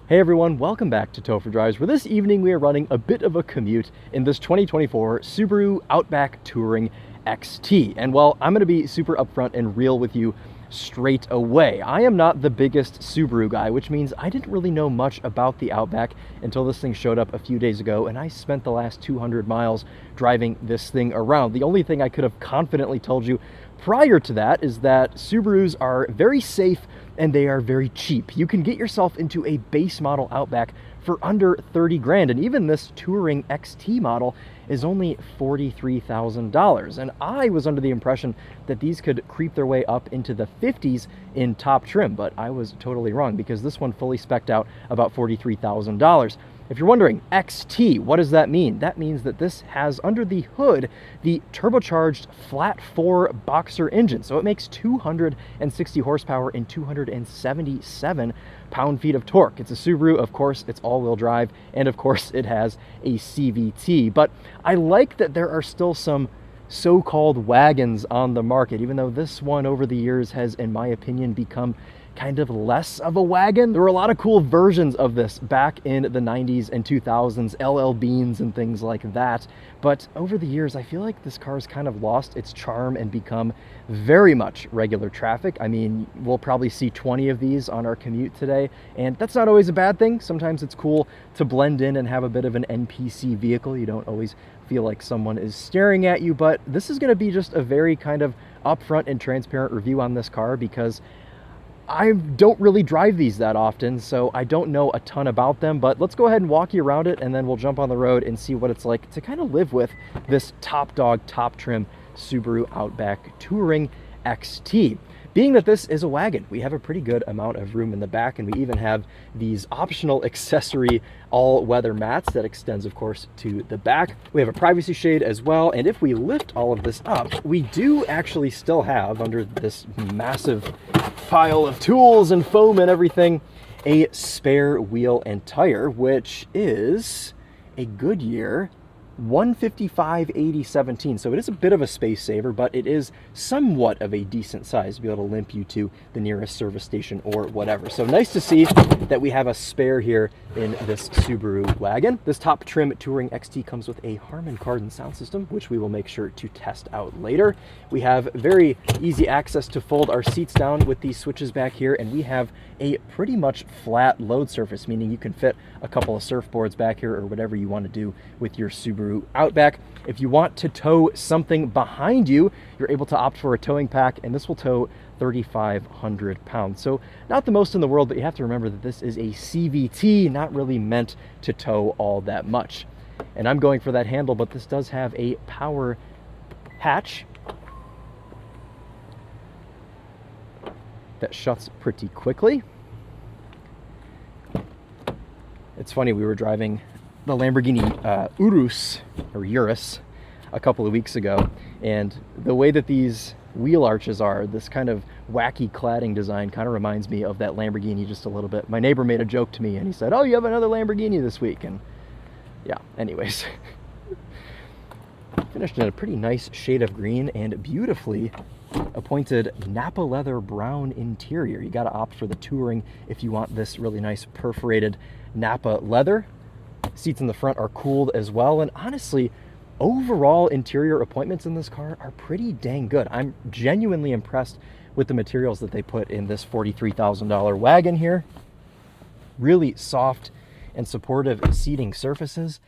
Hey everyone, welcome back to TOPher Drives, where this evening we are running a bit of a commute in this 2024 Subaru Outback Touring XT. And well, I'm going to be super upfront and real with you straight away. I am not the biggest Subaru guy, which means I didn't really know much about the Outback until this thing showed up a few days ago, and I spent the last 200 miles driving this thing around. The only thing I could have confidently told you prior to that is that Subarus are very safe and they are very cheap. You can get yourself into a base model Outback for under 30 grand, and even this Touring XT model is only $43,000. And I was under the impression that these could creep their way up into the 50s in top trim, but I was totally wrong because this one fully spec'd out about $43,000. If you're wondering, XT, what does that mean? That means that this has under the hood the turbocharged flat 4 boxer engine. So it makes 260 horsepower and 277 pound-feet of torque. It's a Subaru, of course, it's all-wheel drive, and of course it has a CVT. But I like that there are still some so-called wagons on the market, even though this one over the years has, in my opinion, become kind of less of a wagon. There were a lot of cool versions of this back in the 90s and 2000s, LL Beans and things like that. But over the years, I feel like this car's kind of lost its charm and become very much regular traffic. I mean, we'll probably see 20 of these on our commute today, and that's not always a bad thing. Sometimes it's cool to blend in and have a bit of an NPC vehicle. You don't always feel like someone is staring at you, but this is going to be just a very kind of upfront and transparent review on this car because I don't really drive these that often, so I don't know a ton about them, but let's go ahead and walk you around it, and then we'll jump on the road and see what it's like to kind of live with this top dog, top trim Subaru Outback Touring XT. Being that this is a wagon, we have a pretty good amount of room in the back, and we even have these optional accessory all-weather mats that extends, of course, to the back. We have a privacy shade as well, and if we lift all of this up, we do actually still have, under this massive pile of tools and foam and everything, a spare wheel and tire, which is a Goodyear 155/80/17. So it is a bit of a space saver, but it is somewhat of a decent size to be able to limp you to the nearest service station or whatever. So nice to see that we have a spare here in this Subaru wagon. This top trim Touring XT comes with a Harman Kardon sound system, which we will make sure to test out later. We have very easy access to fold our seats down with these switches back here, and we have a pretty much flat load surface, meaning you can fit a couple of surfboards back here or whatever you want to do with your Subaru Outback. If you want to tow something behind you, you're able to opt for a towing pack, and this will tow 3,500 pounds. So not the most in the world, but you have to remember that this is a CVT, not really meant to tow all that much. And I'm going for that handle, but this does have a power hatch that shuts pretty quickly. It's funny, we were driving the Lamborghini Urus a couple of weeks ago, and the way that these wheel arches are, this kind of wacky cladding design kind of reminds me of that Lamborghini just a little bit. My neighbor made a joke to me and he said, "Oh, you have another Lamborghini this week." And yeah, anyways. Finished in a pretty nice shade of green and beautifully appointed Napa leather brown interior. You got to opt for the Touring if you want this really nice perforated Napa leather. Seats in the front are cooled as well, and honestly, overall interior appointments in this car are pretty dang good. I'm genuinely impressed with the materials that they put in this $43,000 wagon here. Really soft and supportive seating surfaces,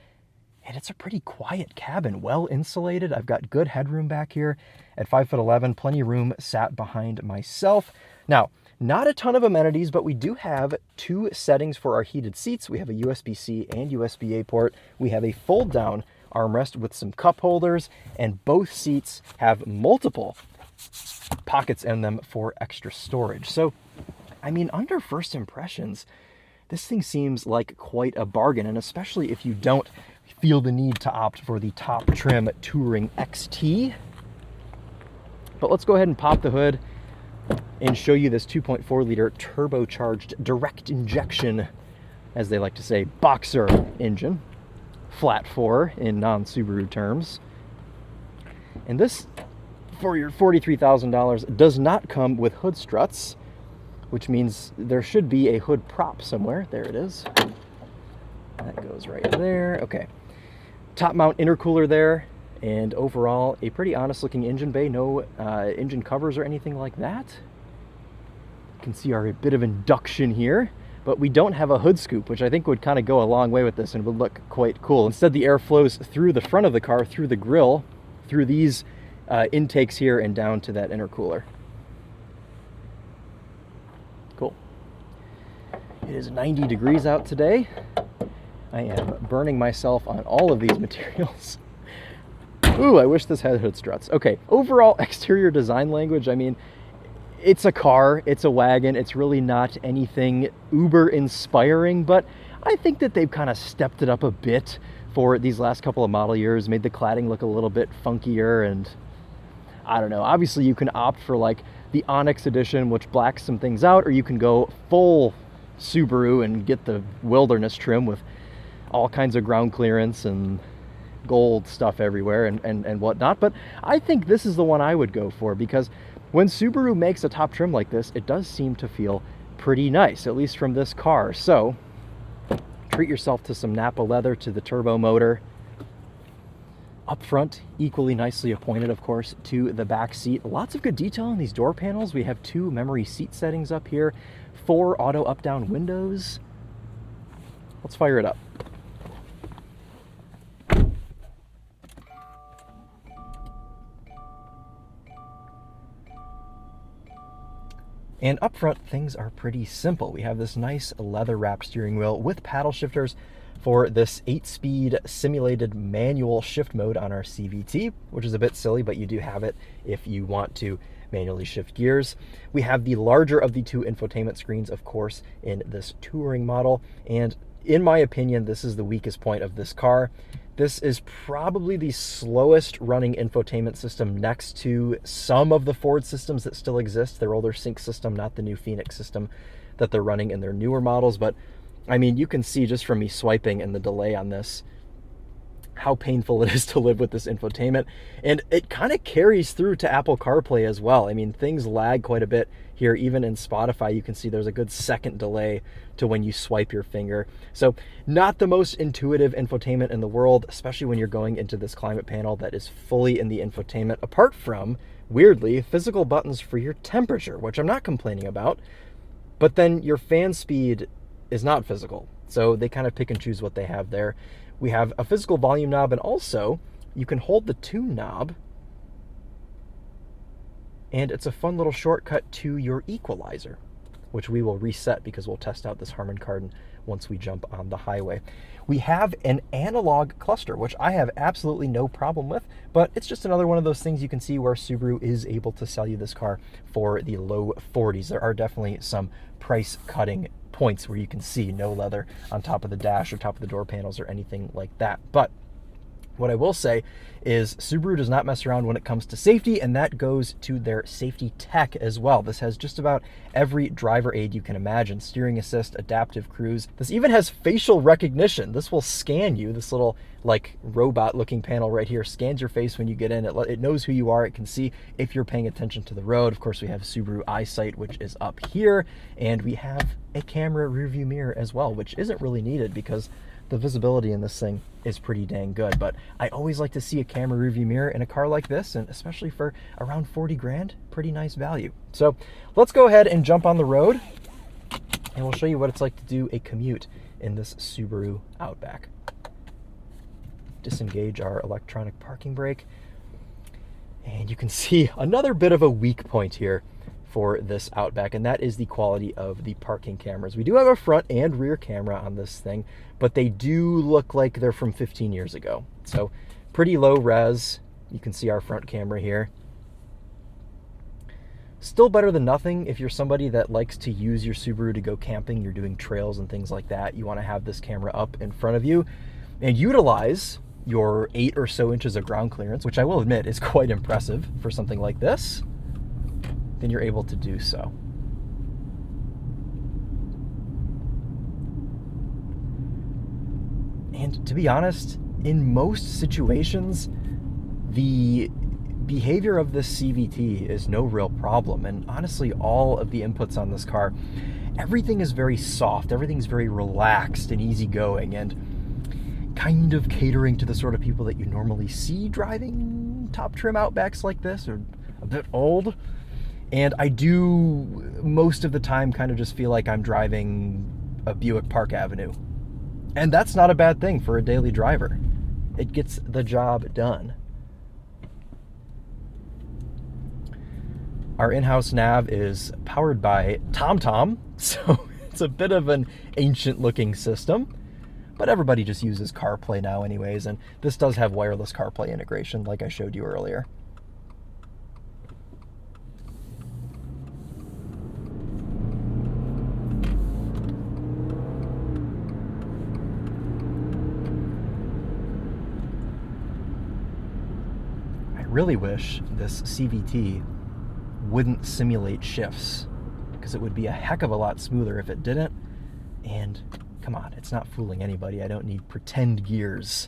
and it's a pretty quiet cabin, well insulated. I've got good headroom back here at 5'11", plenty of room sat behind myself. Now, not a ton of amenities, but we do have 2 settings for our heated seats. We have a USB-C and USB-A port. We have a fold-down armrest with some cup holders, and both seats have multiple pockets in them for extra storage. So, I mean, under first impressions, this thing seems like quite a bargain, and especially if you don't feel the need to opt for the top trim Touring XT. But let's go ahead and pop the hood and show you this 2.4-liter turbocharged direct injection, as they like to say, boxer engine, flat 4 in non-Subaru terms. And this, for your $43,000, does not come with hood struts, which means there should be a hood prop somewhere. There it is. That goes right there. Okay. Top mount intercooler there, and overall a pretty honest looking engine bay. No engine covers or anything like that. You can see our bit of induction here, but we don't have a hood scoop, which I think would kind of go a long way with this and would look quite cool. Instead, the air flows through the front of the car, through the grille, through these intakes here and down to that intercooler. Cool. It is 90 degrees out today. I am burning myself on all of these materials. Ooh, I wish this had hood struts. Okay, overall exterior design language, I mean, it's a car, it's a wagon, it's really not anything uber inspiring, but I think that they've kind of stepped it up a bit for these last couple of model years, made the cladding look a little bit funkier, and I don't know. Obviously, you can opt for like the Onyx edition, which blacks some things out, or you can go full Subaru and get the wilderness trim with all kinds of ground clearance and gold stuff everywhere and whatnot. But I think this is the one I would go for, because when Subaru makes a top trim like this, it does seem to feel pretty nice, at least from this car. So treat yourself to some Napa leather, to the turbo motor. Up front, equally nicely appointed, of course, to the back seat. Lots of good detail on these door panels. We have 2 memory seat settings up here, 4 auto up-down windows. Let's fire it up. And up front, things are pretty simple. We have this nice leather-wrapped steering wheel with paddle shifters for this 8-speed simulated manual shift mode on our CVT, which is a bit silly, but you do have it if you want to manually shift gears. We have the larger of the 2 infotainment screens, of course, in this touring model. And in my opinion, this is the weakest point of this car. This is probably the slowest running infotainment system next to some of the Ford systems that still exist, their older Sync system, not the new Phoenix system that they're running in their newer models. But I mean, you can see just from me swiping and the delay on this, how painful it is to live with this infotainment. And it kind of carries through to Apple CarPlay as well. I mean, things lag quite a bit here. Even in Spotify, you can see there's a good second delay to when you swipe your finger. So not the most intuitive infotainment in the world, especially when you're going into this climate panel that is fully in the infotainment, apart from, weirdly, physical buttons for your temperature, which I'm not complaining about. But then your fan speed is not physical. So they kind of pick and choose what they have there. We have a physical volume knob, and also you can hold the tune knob, and it's a fun little shortcut to your equalizer, which we will reset because we'll test out this Harman Kardon once we jump on the highway. We have an analog cluster, which I have absolutely no problem with, but it's just another one of those things you can see where Subaru is able to sell you this car for the low 40s. There are definitely some price cutting points where you can see no leather on top of the dash or top of the door panels or anything like that. But what I will say is Subaru does not mess around when it comes to safety, and that goes to their safety tech as well. This has just about every driver aid you can imagine: steering assist, adaptive cruise. This even has facial recognition. This will scan you. This little like robot looking panel right here scans your face when you get in. It knows who you are. It can see if you're paying attention to the road. Of course, we have Subaru EyeSight, which is up here, and we have a camera rearview mirror as well, which isn't really needed because the visibility in this thing is pretty dang good. But I always like to see a camera rearview mirror in a car like this, and especially for around 40 grand, pretty nice value. So let's go ahead and jump on the road, and we'll show you what it's like to do a commute in this Subaru Outback. Disengage our electronic parking brake, and you can see another bit of a weak point here for this Outback, and that is the quality of the parking cameras. We do have a front and rear camera on this thing, but they do look like they're from 15 years ago. So pretty low res. You can see our front camera here. Still better than nothing if you're somebody that likes to use your Subaru to go camping, you're doing trails and things like that. You want to have this camera up in front of you and utilize your 8 or so inches of ground clearance, which I will admit is quite impressive for something like this. Then you're able to do so. And to be honest, in most situations, the behavior of this CVT is no real problem. And honestly, all of the inputs on this car, everything is very soft, everything's very relaxed and easygoing, and kind of catering to the sort of people that you normally see driving top trim Outbacks like this, or a bit old. And I do most of the time kind of just feel like I'm driving a Buick Park Avenue. And that's not a bad thing for a daily driver. It gets the job done. Our in-house nav is powered by TomTom, so it's a bit of an ancient-looking system, but everybody just uses CarPlay now anyways, and this does have wireless CarPlay integration like I showed you earlier. I really wish this CVT wouldn't simulate shifts, because it would be a heck of a lot smoother if it didn't. And come on, it's not fooling anybody. I don't need pretend gears.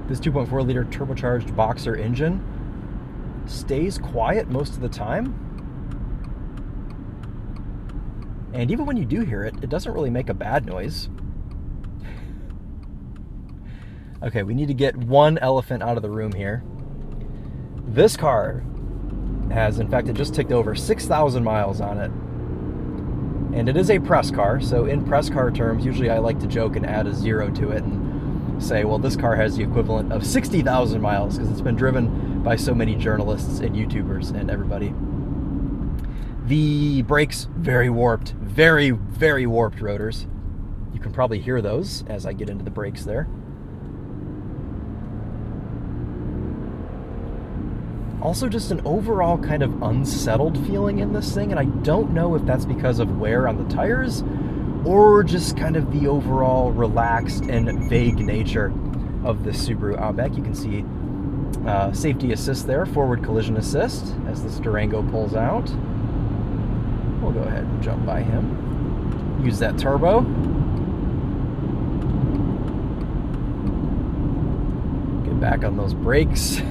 This 2.4 liter turbocharged boxer engine stays quiet most of the time. And even when you do hear it, it doesn't really make a bad noise. Okay, we need to get one elephant out of the room here. This car has, in fact, it just ticked over 6,000 miles on it. And it is a press car, so in press car terms, usually I like to joke and add a 0 to it and say, well, this car has the equivalent of 60,000 miles because it's been driven by so many journalists and YouTubers and everybody. The brakes, very warped, very, very warped rotors. You can probably hear those as I get into the brakes there. Also just an overall kind of unsettled feeling in this thing, and I don't know if that's because of wear on the tires or just kind of the overall relaxed and vague nature of this Subaru Outback. You can see safety assist there, forward collision assist as this Durango pulls out. We'll go ahead and jump by him. Use that turbo. Get back on those brakes.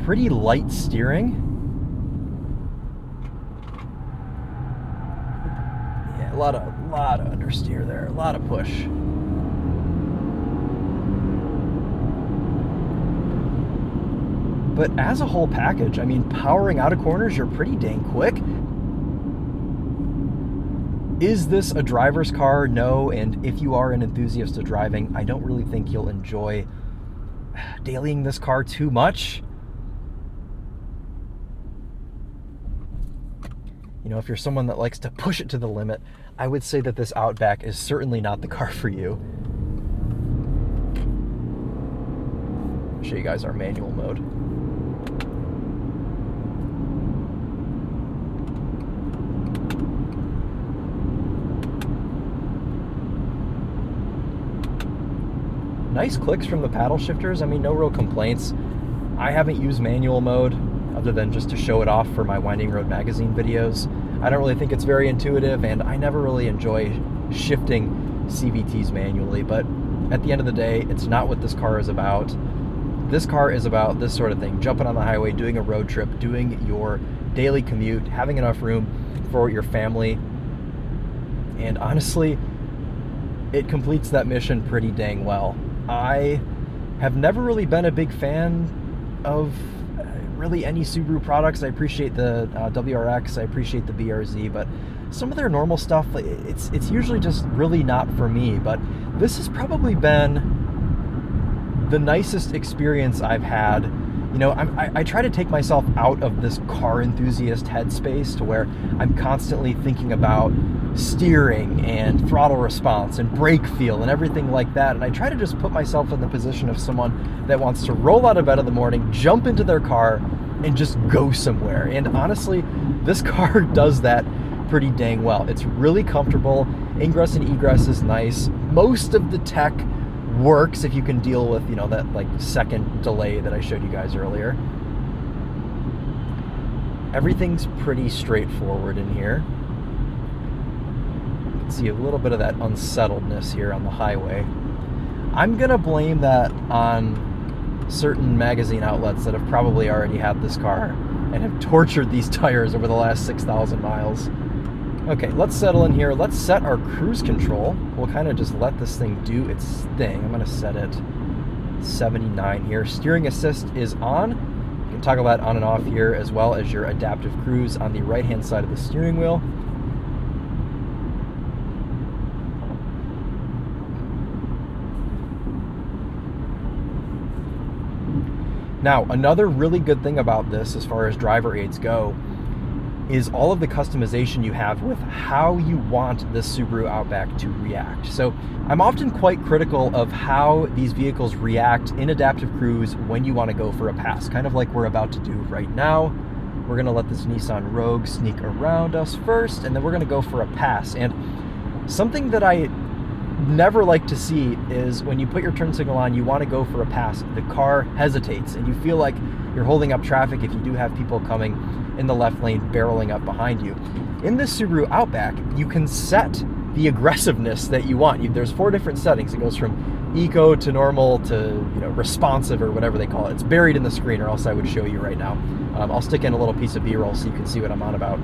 Pretty light steering. Yeah, a lot of understeer there, a lot of push. But as a whole package, I mean, powering out of corners, you're pretty dang quick. Is this a driver's car? No, and if you are an enthusiast of driving, I don't really think you'll enjoy dailying this car too much. You know, if you're someone that likes to push it to the limit, I would say that this Outback is certainly not the car for you. I'll show you guys our manual mode. Nice clicks from the paddle shifters. I mean, no real complaints. I haven't used manual mode other than just to show it off for my Winding Road magazine videos. I don't really think it's very intuitive, and I never really enjoy shifting CVTs manually, but at the end of the day, it's not what this car is about. This car is about this sort of thing: jumping on the highway, doing a road trip, doing your daily commute, having enough room for your family, and honestly, it completes that mission pretty dang well. I have never really been a big fan of really any Subaru products. I appreciate the WRX, I appreciate the BRZ, but some of their normal stuff, it's usually just really not for me. But this has probably been the nicest experience I've had. You know, I try to take myself out of this car enthusiast headspace to where I'm constantly thinking about steering and throttle response and brake feel and everything like that. And I try to just put myself in the position of someone that wants to roll out of bed in the morning, jump into their car, and just go somewhere. And honestly, this car does that pretty dang well. It's really comfortable. Ingress and egress is nice. Most of the tech works if you can deal with, you know, that like second delay that I showed you guys earlier. Everything's pretty straightforward in here. You can see a little bit of that unsettledness here on the highway. I'm gonna blame that on certain magazine outlets that have probably already had this car and have tortured these tires over the last 6,000 miles. Okay, let's settle in here. Let's set our cruise control. We'll kind of just let this thing do its thing. I'm gonna set it 79 here. Steering assist is on. You can toggle that on and off here, as well as your adaptive cruise on the right-hand side of the steering wheel. Now, another really good thing about this, as far as driver aids go, is all of the customization you have with how you want this Subaru Outback to react. So I'm often quite critical of how these vehicles react in adaptive cruise when you want to go for a pass, kind of like we're about to do right now. We're going to let this Nissan Rogue sneak around us first, and then we're going to go for a pass. And something that I never like to see is when you put your turn signal on, you want to go for a pass, the car hesitates and you feel like you're holding up traffic if you do have people coming in the left lane barreling up behind you. In this Subaru Outback, you can set the aggressiveness that you want. There's 4 different settings. It goes from eco to normal to, you know, responsive or whatever they call it. It's buried in the screen, or else I would show you right now. I'll stick in a little piece of B-roll so you can see what I'm on about.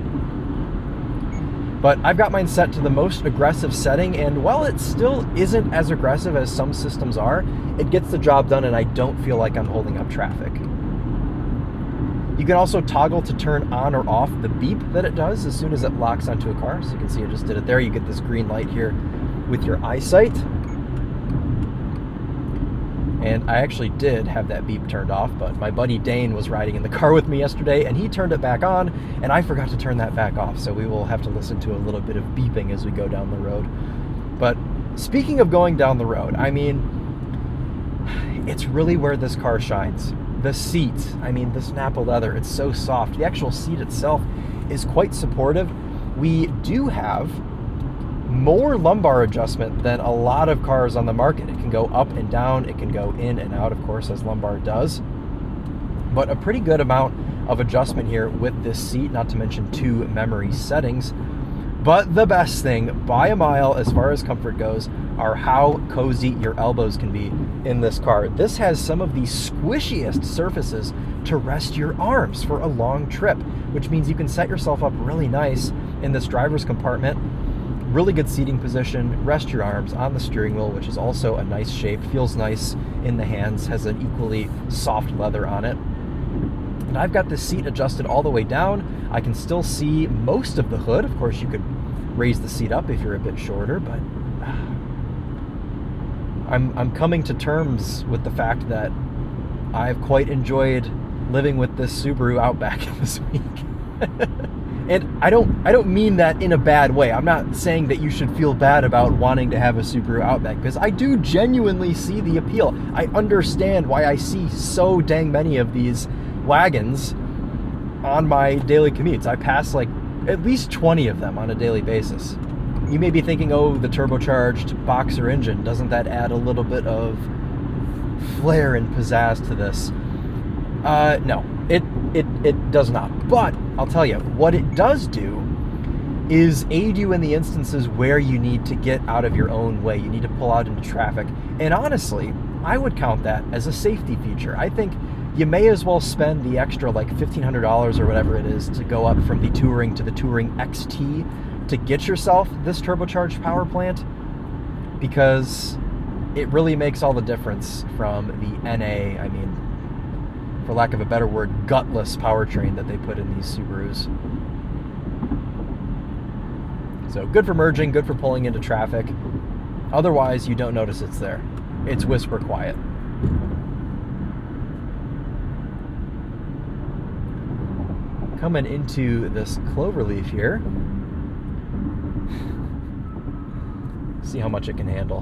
But I've got mine set to the most aggressive setting, and while it still isn't as aggressive as some systems are, it gets the job done and I don't feel like I'm holding up traffic. You can also toggle to turn on or off the beep that it does as soon as it locks onto a car. So you can see I just did it there. You get this green light here with your eyesight. And I actually did have that beep turned off, but my buddy Dane was riding in the car with me yesterday and he turned it back on and I forgot to turn that back off. So we will have to listen to a little bit of beeping as we go down the road. But speaking of going down the road, I mean, it's really where this car shines. The seat, I mean, this Nappa leather, it's so soft. The actual seat itself is quite supportive. We do have more lumbar adjustment than a lot of cars on the market. It can go up and down, it can go in and out, of course, as lumbar does. But a pretty good amount of adjustment here with this seat, not to mention 2 memory settings. But the best thing, by a mile, as far as comfort goes, are how cozy your elbows can be in this car. This has some of the squishiest surfaces to rest your arms for a long trip, which means you can set yourself up really nice in this driver's compartment. Really good seating position, rest your arms on the steering wheel, which is also a nice shape, feels nice in the hands, has an equally soft leather on it. And I've got this seat adjusted all the way down. I can still see most of the hood. Of course, you could raise the seat up if you're a bit shorter, but I'm coming to terms with the fact that I've quite enjoyed living with this Subaru Outback this week. And I don't mean that in a bad way. I'm not saying that you should feel bad about wanting to have a Subaru Outback, because I do genuinely see the appeal. I understand why I see so dang many of these wagons on my daily commutes. I pass like at least 20 of them on a daily basis. You may be thinking, oh, the turbocharged boxer engine, doesn't that add a little bit of flair and pizzazz to this? No, it does not. But I'll tell you, what it does do is aid you in the instances where you need to get out of your own way. You need to pull out into traffic. And honestly, I would count that as a safety feature. I think you may as well spend the extra like $1,500 or whatever it is to go up from the Touring to the Touring XT to get yourself this turbocharged power plant, because it really makes all the difference from the NA, I mean, for lack of a better word, gutless powertrain that they put in these Subarus. So good for merging, good for pulling into traffic. Otherwise, you don't notice it's there. It's whisper quiet. Coming into this cloverleaf here. See how much it can handle.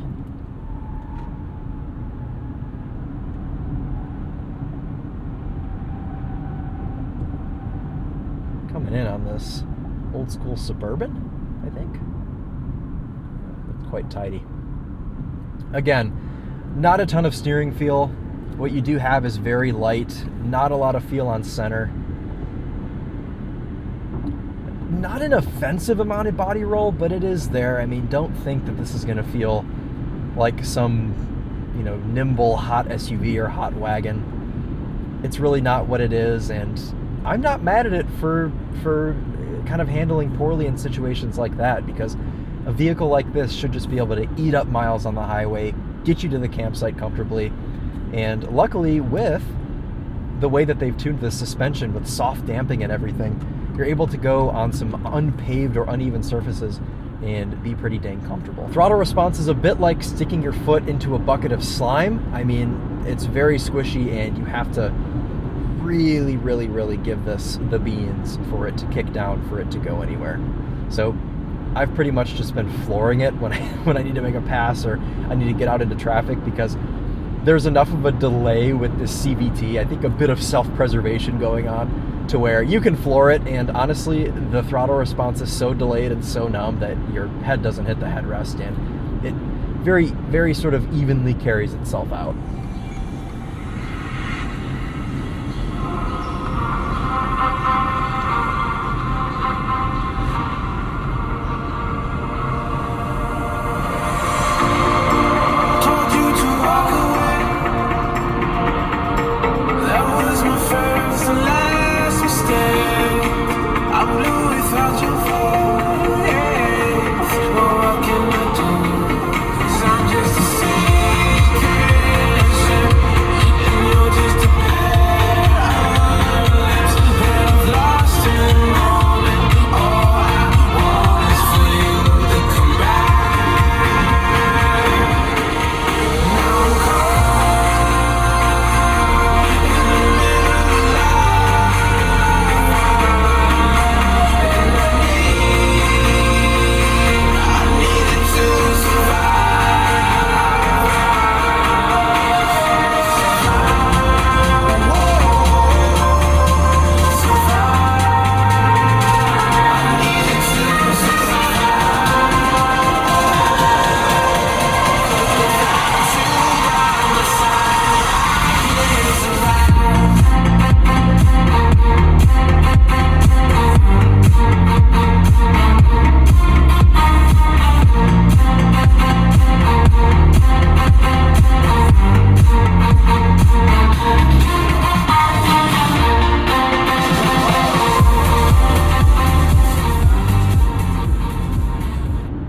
Coming in on this old school Suburban, I think. It's quite tidy. Again, Not a ton of steering feel. What you do have is very light, not a lot of feel on center. Not an offensive amount of body roll, but it is there. I mean, don't think that this is going to feel like some, nimble hot SUV or hot wagon. It's really not what it is, and I'm not mad at it for kind of handling poorly in situations like that, because a vehicle like this should just be able to eat up miles on the highway, get you to the campsite comfortably. And luckily, with the way that they've tuned the suspension with soft damping and everything, you're able to go on some unpaved or uneven surfaces and be pretty dang comfortable. Throttle response is a bit like sticking your foot into a bucket of slime. I mean, it's very squishy, and you have to really, really, really give this the beans for it to kick down, for it to go anywhere. So I've pretty much just been flooring it when I need to make a pass or I need to get out into traffic, because there's enough of a delay with this CVT, I think a bit of self-preservation going on, to where you can floor it, and honestly, the throttle response is so delayed and so numb that your head doesn't hit the headrest, and it very, very sort of evenly carries itself out.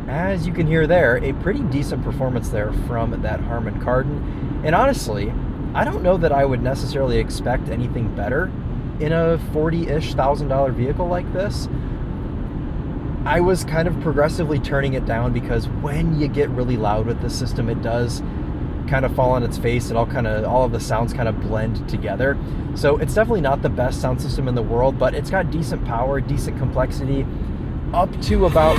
As you can hear there, a pretty decent performance there from that Harman Kardon. And honestly, I don't know that I would necessarily expect anything better in a $40-ish thousand vehicle like this. I was kind of progressively turning it down, because when you get really loud with this system, it does kind of fall on its face, and all of the sounds kind of blend together. So it's definitely not the best sound system in the world, but it's got decent power, decent complexity, up to about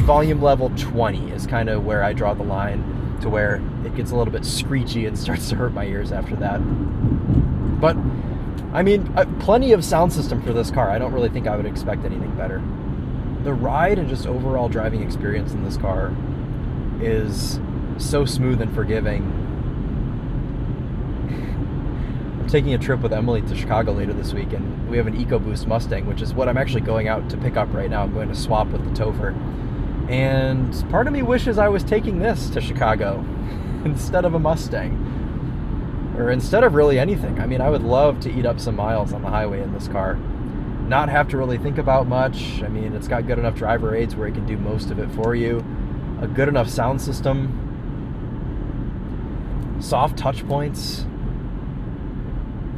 volume level 20 is kind of where I draw the line, to where it gets a little bit screechy and starts to hurt my ears after that. But I mean, plenty of sound system for this car. I don't really think I would expect anything better. The ride and just overall driving experience in this car is so smooth and forgiving. I'm taking a trip with Emily to Chicago later this week, and we have an EcoBoost Mustang, which is what I'm actually going out to pick up right now. I'm going to swap with the TheTopher. And part of me wishes I was taking this to Chicago instead of a Mustang, or instead of really anything. I mean, I would love to eat up some miles on the highway in this car, not have to really think about much. I mean, it's got good enough driver aids where it can do most of it for you, a good enough sound system, soft touch points,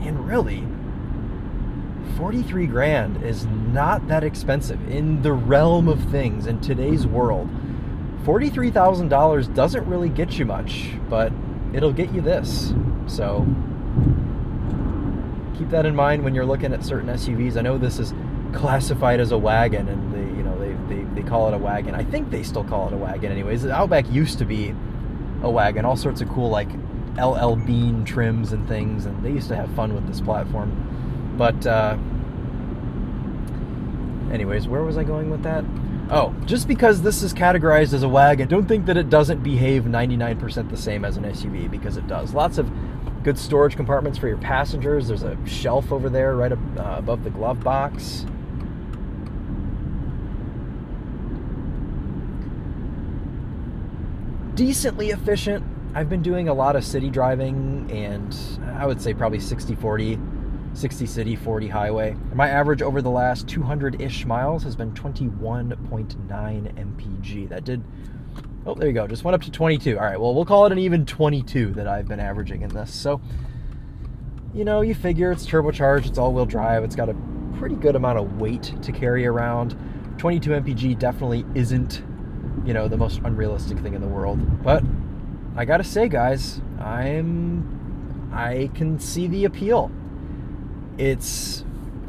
and really, 43 grand is not that expensive in the realm of things in today's world. $43,000 doesn't really get you much, but it'll get you this. So keep that in mind when you're looking at certain SUVs. I know this is classified as a wagon, and they call it a wagon. I think they still call it a wagon anyways. The Outback used to be a wagon, all sorts of cool like LL Bean trims and things, and they used to have fun with this platform. But anyways, where was I going with that? Oh, just because this is categorized as a wagon, don't think that it doesn't behave 99% the same as an SUV, because it does. Lots of good storage compartments for your passengers. There's a shelf over there right above the glove box. Decently efficient. I've been doing a lot of city driving, and I would say probably 60-40, 60 city, 40 highway. My average over the last 200-ish miles has been 21.9 mpg. That did, oh, there you go, just went up to 22. All right, well, we'll call it an even 22 that I've been averaging in this. So, you know, you figure it's turbocharged, it's all-wheel drive, it's got a pretty good amount of weight to carry around. 22 mpg definitely isn't, you know, the most unrealistic thing in the world. But I gotta say, guys, I can see the appeal. It's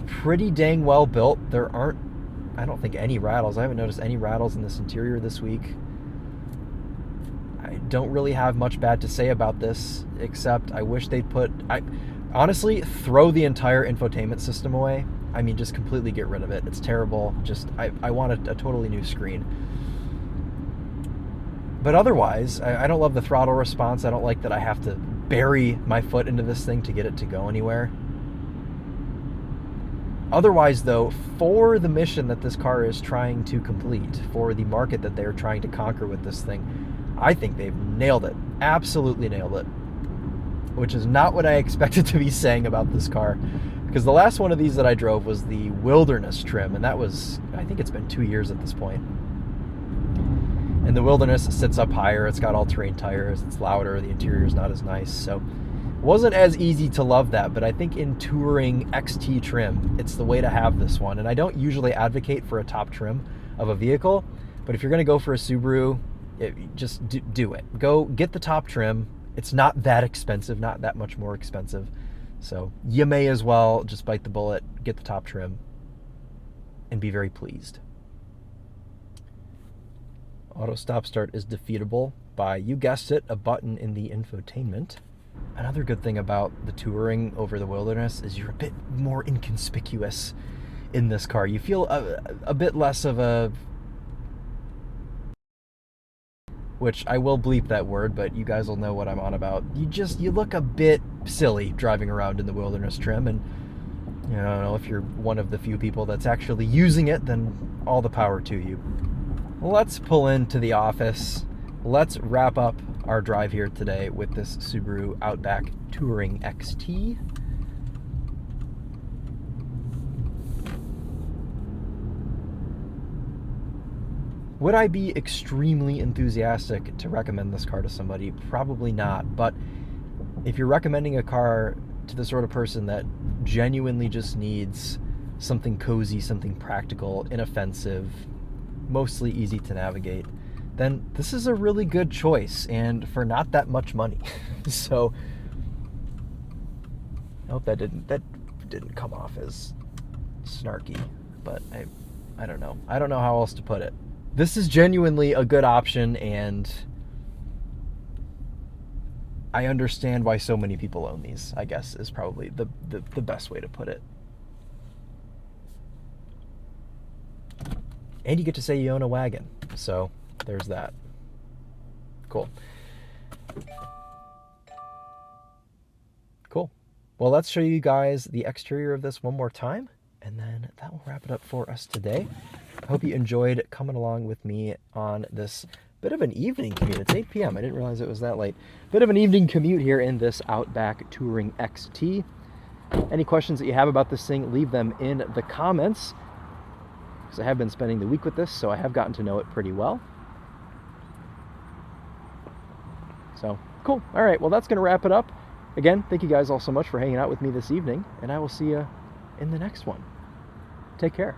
pretty dang well built. There aren't, I don't think, any rattles. I haven't noticed any rattles in this interior this week. I don't really have much bad to say about this, except I wish they'd honestly, throw the entire infotainment system away. I mean, just completely get rid of it. It's terrible. Just, I want a totally new screen. But otherwise, I don't love the throttle response. I don't like that I have to bury my foot into this thing to get it to go anywhere. Otherwise, though, for the mission that this car is trying to complete, for the market that they're trying to conquer with this thing, I think they've nailed it. Absolutely nailed it. Which is not what I expected to be saying about this car. Because the last one of these that I drove was the Wilderness trim, and that was, I think it's been 2 years at this point. And the Wilderness sits up higher, it's got all-terrain tires, it's louder, the interior is not as nice, so it wasn't as easy to love that. But I think in touring XT trim, it's the way to have this one. And I don't usually advocate for a top trim of a vehicle, but if you're going to go for a Subaru, just do it. Go get the top trim. It's not that expensive, not that much more expensive, so you may as well just bite the bullet, get the top trim, and be very pleased. Auto stop start is defeatable by, you guessed it, a button in the infotainment. Another good thing about the Touring over the Wilderness is you're a bit more inconspicuous in this car. You feel a bit less of a, which I will bleep that word, but you guys will know what I'm on about. You look a bit silly driving around in the Wilderness trim, and you know, if you're one of the few people that's actually using it, then all the power to you. Let's pull into the office. Let's wrap up our drive here today with this Subaru Outback Touring XT. Would I be extremely enthusiastic to recommend this car to somebody? Probably not. But if you're recommending a car to the sort of person that genuinely just needs something cozy, something practical, inoffensive, mostly easy to navigate, then this is a really good choice, and for not that much money. So I hope that didn't come off as snarky, but I don't know. I don't know how else to put it. This is genuinely a good option, and I understand why so many people own these, I guess, is probably the best way to put it. And you get to say you own a wagon, so there's that. Cool. Cool. Well, let's show you guys the exterior of this one more time, and then that will wrap it up for us today. I hope you enjoyed coming along with me on this bit of an evening commute. It's 8 p.m. I didn't realize it was that late. Bit of an evening commute here in this Outback Touring XT. Any questions that you have about this thing, leave them in the comments, because I have been spending the week with this, so I have gotten to know it pretty well. So, cool. All right, well, that's going to wrap it up. Again, thank you guys all so much for hanging out with me this evening, and I will see you in the next one. Take care.